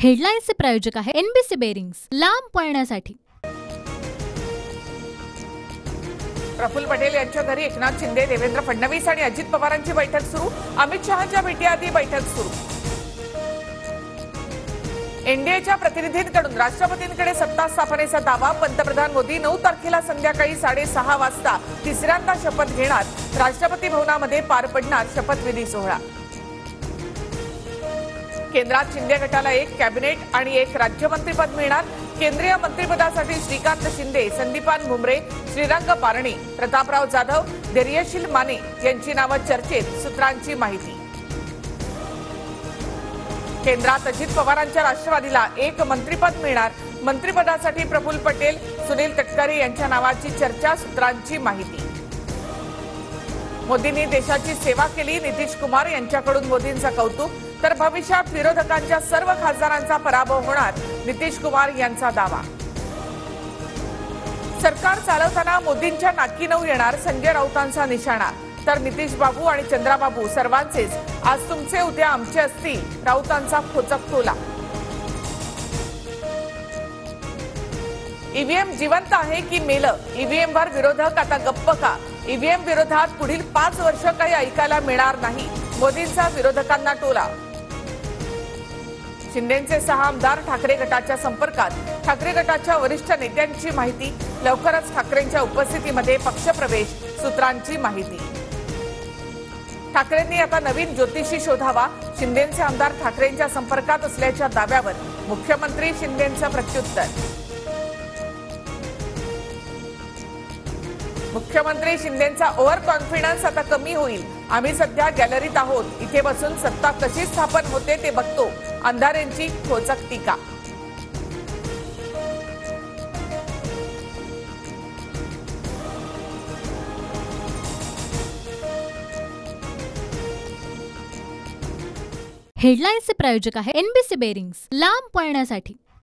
हेडलाईन्सचे प्रायोजक आहे NBC bearings, लांब पळण्यासाठी। प्रफुल्ल पटेल यांच्या घरी एकनाथ शिंदे, देवेंद्र फडणवीस आणि अजित पवारांची बैठक सुरू। अमित शहांच्या भेटीआधी बैठक सुरू। एनडीएच्या प्रतिनिधींकडून राष्ट्रपतींकडे सत्ता स्थापनेचा दावा। पंतप्रधान मोदी 9 तारखेला संध्याकाळी 6:30 वाजता तिसऱ्यांदा शपथ घेणार। राष्ट्रपती भवनामध्ये पार पडणार शपथविधी सोहळा। केंद्रात शिंदे गटाला 1 कॅबिनेट आणि 1 राज्यमंत्रीपद मिळणार। केंद्रीय मंत्रिपदासाठी श्रीकांत शिंदे, संदीपान भुमरे, श्रीरंग पारणी, प्रतापराव जाधव, धैर्यशील माने यांची नावं चर्चेत। सूत्रांची माहिती। केंद्रात अजित पवारांच्या राष्ट्रवादीला 1 मंत्रिपद मिळणार। मंत्रिपदासाठी प्रफुल्ल पटेल, सुनील तटकरे यांच्या नावाची चर्चा। सूत्रांची माहिती। मोदींनी देशाची सेवा केली, नितीश कुमार यांच्याकडून मोदींचं कौतुक। तर भविष्यात विरोधकांच्या सर्व खासदारांचा पराभव होणार, नितीश कुमार यांचा दावा। सरकार चालवताना मोदींच्या नाकी नऊ येणार, संजय राऊतांचा निशाणा। तर नितीश बाबू आणि चंद्राबाबू सर्वांचेच आज तुमचे उद्या आमचे असतील, राऊतांचा खोचक टोला। ईव्हीएम जिवंत आहे की मेलं? ईव्हीएमवर विरोधक आता गप्प का? ईव्हीएम विरोधात पुढील 5 वर्ष काही ऐकायला मिळणार नाही, मोदींचा विरोधकांना टोला। शिंदेचे 6 आमदार ठाकरे गटाच्या संपर्कात। ठाकरे गटाच्या वरिष्ठ नेत्यांची माहिती। लवकरच ठाकरेंच्या उपस्थितीमध्ये पक्षप्रवेश। सूत्रांची माहिती। ठाकरेंनी आता नवीन ज्योतिषी शोधावा। शिंदेचे आमदार ठाकरेंच्या संपर्कात असल्याच्या दाव्यावर मुख्यमंत्री शिंदेंचं प्रत्युत्तर। मुख्यमंत्री शिंदेंचा ओव्हर कॉन्फिडन्स आता कमी होईल। आम्ही सध्या गॅलरीत आहोत, इथे बसून सत्ता कशी स्थापन होते ते बघतो, अंधारेंची खोचक टीका। हेडलाईन्सचे प्रायोजक आहे एनबीसी बेरिंग्स, लांब पळण्यासाठी।